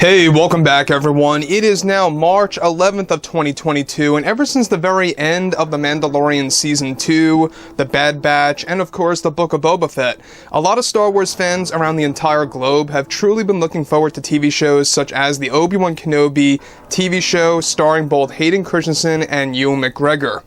Hey, welcome back everyone. It is now March 11th of 2022, and ever since the very end of The Mandalorian Season 2, The Bad Batch, and of course the Book of Boba Fett, a lot of Star Wars fans around the entire globe have truly been looking forward to TV shows such as the Obi-Wan Kenobi TV show starring both Hayden Christensen and Ewan McGregor.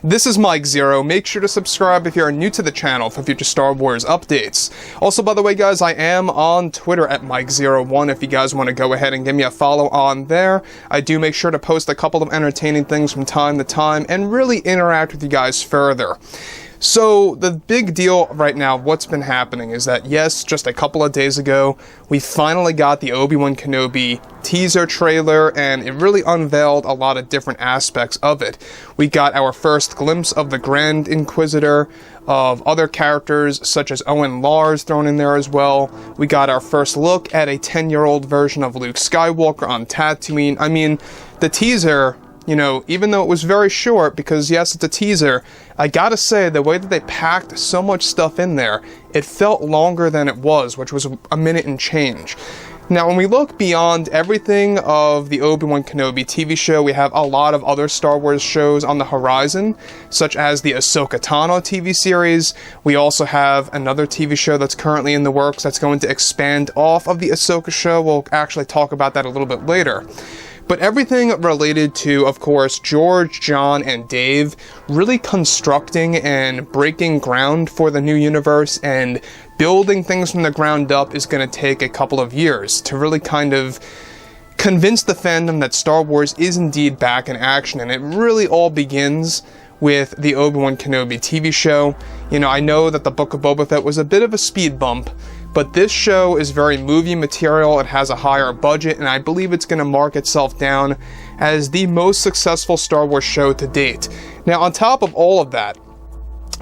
This is Mike Zero. Make sure to subscribe if you are new to the channel for future Star Wars updates. Also, by the way guys, I am on Twitter at Mike01 if you guys want to go ahead and give me a follow on there. I do make sure to post a couple of entertaining things from time to time and really interact with you guys further. So the big deal right now, what's been happening is that yes, just a couple of days ago, we finally got the Obi-Wan Kenobi teaser trailer, and it really unveiled a lot of different aspects of it. We got our first glimpse of the Grand Inquisitor, of other characters such as Owen Lars thrown in there as well. We got our first look at a 10-year-old version of Luke Skywalker on Tatooine. I mean, the teaser, you know, even though it was very short, because yes, it's a teaser, I gotta say, the way that they packed so much stuff in there, it felt longer than it was, which was a minute and change. Now, when we look beyond everything of the Obi-Wan Kenobi TV show, we have a lot of other Star Wars shows on the horizon, such as the Ahsoka Tano TV series. We also have another TV show that's currently in the works that's going to expand off of the Ahsoka show. We'll actually talk about that a little bit later. But everything related to, of course, George, John, and Dave really constructing and breaking ground for the new universe and building things from the ground up is going to take a couple of years to really kind of convince the fandom that Star Wars is indeed back in action. And it really all begins with the Obi-Wan Kenobi TV show. You know, I know that the Book of Boba Fett was a bit of a speed bump, but this show is very movie material. It has a higher budget, and I believe it's going to mark itself down as the most successful Star Wars show to date. Now, on top of all of that,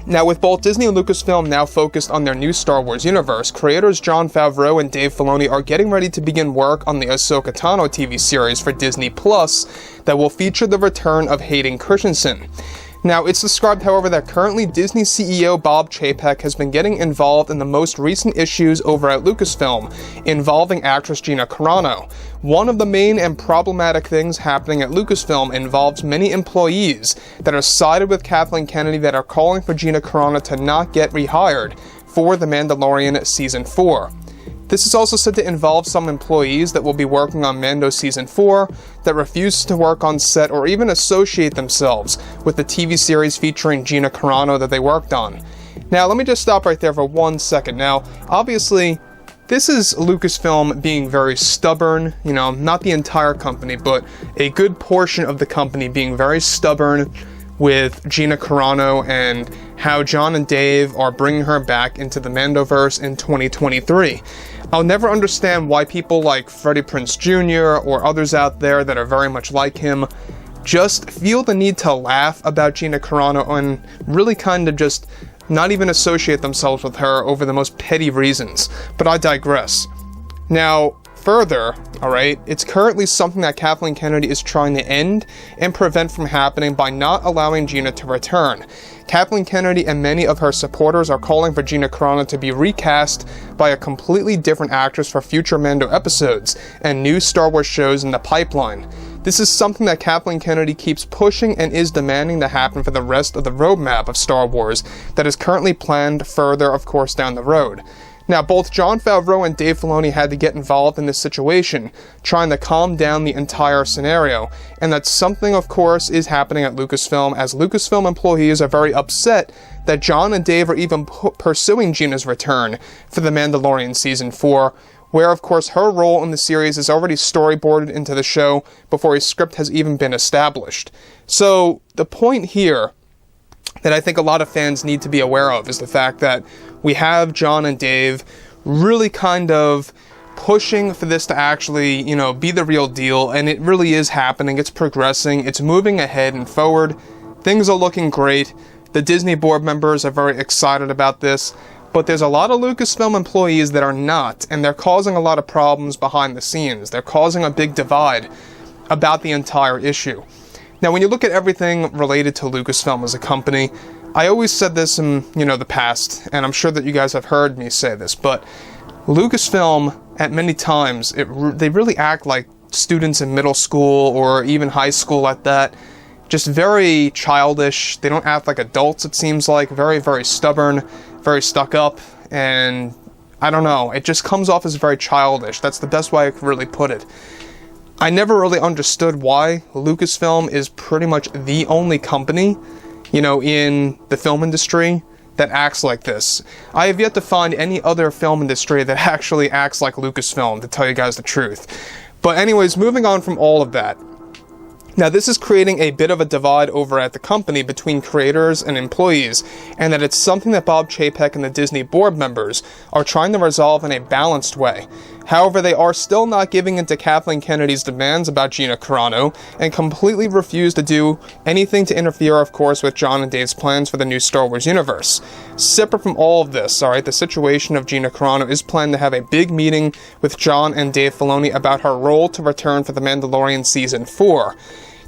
now with both Disney and Lucasfilm now focused on their new Star Wars universe, creators Jon Favreau and Dave Filoni are getting ready to begin work on the Ahsoka Tano TV series for Disney Plus that will feature the return of Hayden Christensen. Now, it's described, however, that currently Disney CEO Bob Chapek has been getting involved in the most recent issues over at Lucasfilm, involving actress Gina Carano. One of the main and problematic things happening at Lucasfilm involves many employees that are sided with Kathleen Kennedy that are calling for Gina Carano to not get rehired for The Mandalorian Season 4. This is also said to involve some employees that will be working on Mando Season 4 that refuse to work on set or even associate themselves with the TV series featuring Gina Carano that they worked on. Now, let me just stop right there for 1 second. Now, obviously, this is Lucasfilm being very stubborn, you know, not the entire company, but a good portion of the company being very stubborn with Gina Carano and how John and Dave are bringing her back into the Mandoverse in 2023. I'll never understand why people like Freddie Prinze Jr. or others out there that are very much like him just feel the need to laugh about Gina Carano and really kind of just not even associate themselves with her over the most petty reasons. But I digress. Now, further, alright, it's currently something that Kathleen Kennedy is trying to end and prevent from happening by not allowing Gina to return. Kathleen Kennedy and many of her supporters are calling for Gina Carano to be recast by a completely different actress for future Mando episodes and new Star Wars shows in the pipeline. This is something that Kathleen Kennedy keeps pushing and is demanding to happen for the rest of the roadmap of Star Wars that is currently planned further, of course, down the road. Now, both Jon Favreau and Dave Filoni had to get involved in this situation, trying to calm down the entire scenario, and that something, of course, is happening at Lucasfilm, as Lucasfilm employees are very upset that John and Dave are even pursuing Gina's return for The Mandalorian Season 4, where, of course, her role in the series is already storyboarded into the show before a script has even been established. So, the point here that I think a lot of fans need to be aware of is the fact that we have John and Dave really kind of pushing for this to actually, you know, be the real deal, and it really is happening. It's progressing, it's moving ahead and forward. Things are looking great. The Disney board members are very excited about this, but there's a lot of Lucasfilm employees that are not, and they're causing a lot of problems behind the scenes. They're causing a big divide about the entire issue. Now, when you look at everything related to Lucasfilm as a company, I always said this in, the past, and I'm sure that you guys have heard me say this, but Lucasfilm, at many times, they really act like students in middle school or even high school at that. Just very childish. They don't act like adults, it seems like. Very, very stubborn, very stuck up, and I don't know. It just comes off as very childish. That's the best way I could really put it. I never really understood why Lucasfilm is pretty much the only company, you know, in the film industry that acts like this. I have yet to find any other film industry that actually acts like Lucasfilm, to tell you guys the truth. But anyways, moving on from all of that. Now, this is creating a bit of a divide over at the company between creators and employees, and that it's something that Bob Chapek and the Disney board members are trying to resolve in a balanced way. However, they are still not giving in to Kathleen Kennedy's demands about Gina Carano, and completely refuse to do anything to interfere, of course, with Jon and Dave's plans for the new Star Wars universe. Separate from all of this, alright, the situation of Gina Carano is planned to have a big meeting with Jon and Dave Filoni about her role to return for The Mandalorian Season 4.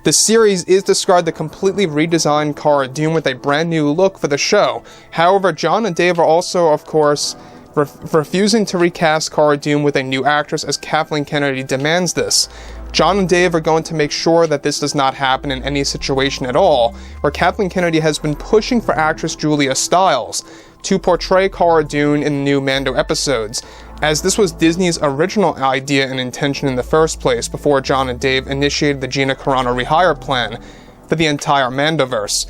The series is described to completely redesign Cara Dune with a brand new look for the show. However, Jon and Dave are also, of course, refusing to recast Cara Dune with a new actress as Kathleen Kennedy demands this. Jon and Dave are going to make sure that this does not happen in any situation at all, where Kathleen Kennedy has been pushing for actress Julia Stiles to portray Cara Dune in the new Mando episodes, as this was Disney's original idea and intention in the first place before Jon and Dave initiated the Gina Carano rehired plan for the entire Mandoverse.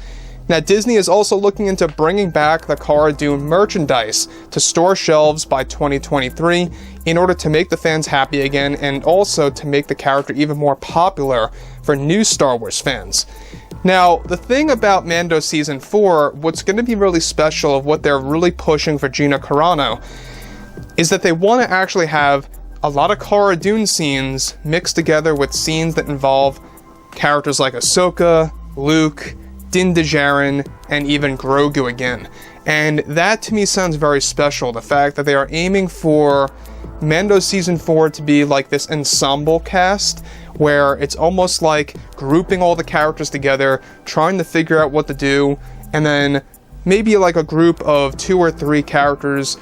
Now, Disney is also looking into bringing back the Cara Dune merchandise to store shelves by 2023 in order to make the fans happy again, and also to make the character even more popular for new Star Wars fans. Now, the thing about Mando Season 4, what's going to be really special of what they're really pushing for Gina Carano, is that they want to actually have a lot of Cara Dune scenes mixed together with scenes that involve characters like Ahsoka, Luke, Din Djarin, and even Grogu again. And that to me sounds very special, the fact that they are aiming for Mando Season 4 to be like this ensemble cast, where it's almost like grouping all the characters together, trying to figure out what to do, and then maybe like a group of 2 or 3 characters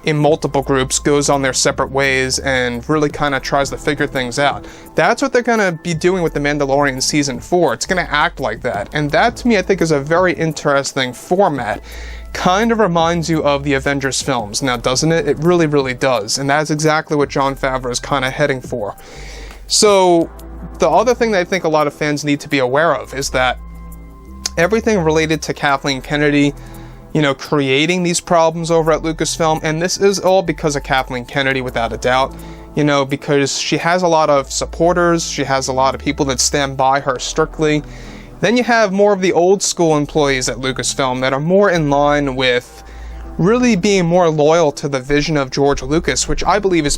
in multiple groups goes on their separate ways and really kind of tries to figure things out. That's what they're going to be doing with The Mandalorian Season 4. It's going to act like that. And that, to me, I think is a very interesting format. Kind of reminds you of the Avengers films, now doesn't it? It really, really does. And that's exactly what Jon Favreau is kind of heading for. So, the other thing that I think a lot of fans need to be aware of is that everything related to Kathleen Kennedy, you know, creating these problems over at Lucasfilm, and this is all because of Kathleen Kennedy, without a doubt, you know, because she has a lot of supporters, she has a lot of people that stand by her strictly. Then you have more of the old school employees at Lucasfilm that are more in line with really being more loyal to the vision of George Lucas, which I believe is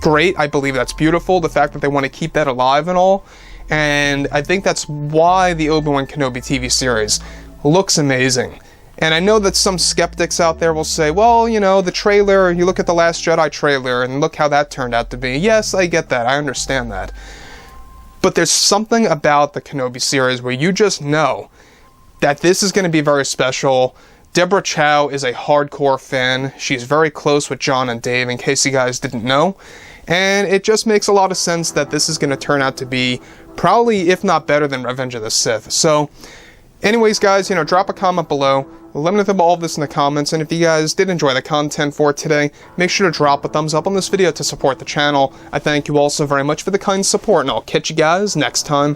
great. I believe that's beautiful, the fact that they want to keep that alive and all. And I think that's why the Obi-Wan Kenobi TV series looks amazing. And I know that some skeptics out there will say, well, you know, the trailer, you look at the Last Jedi trailer and look how that turned out to be. Yes, I get that. I understand that. But there's something about the Kenobi series where you just know that this is going to be very special. Deborah Chow is a hardcore fan. She's very close with Jon and Dave, in case you guys didn't know. And it just makes a lot of sense that this is going to turn out to be probably, if not better than Revenge of the Sith. So, anyways, guys, you know, drop a comment below. Let me know about all of this in the comments, and if you guys did enjoy the content for today, make sure to drop a thumbs up on this video to support the channel. I thank you all so very much for the kind support, and I'll catch you guys next time.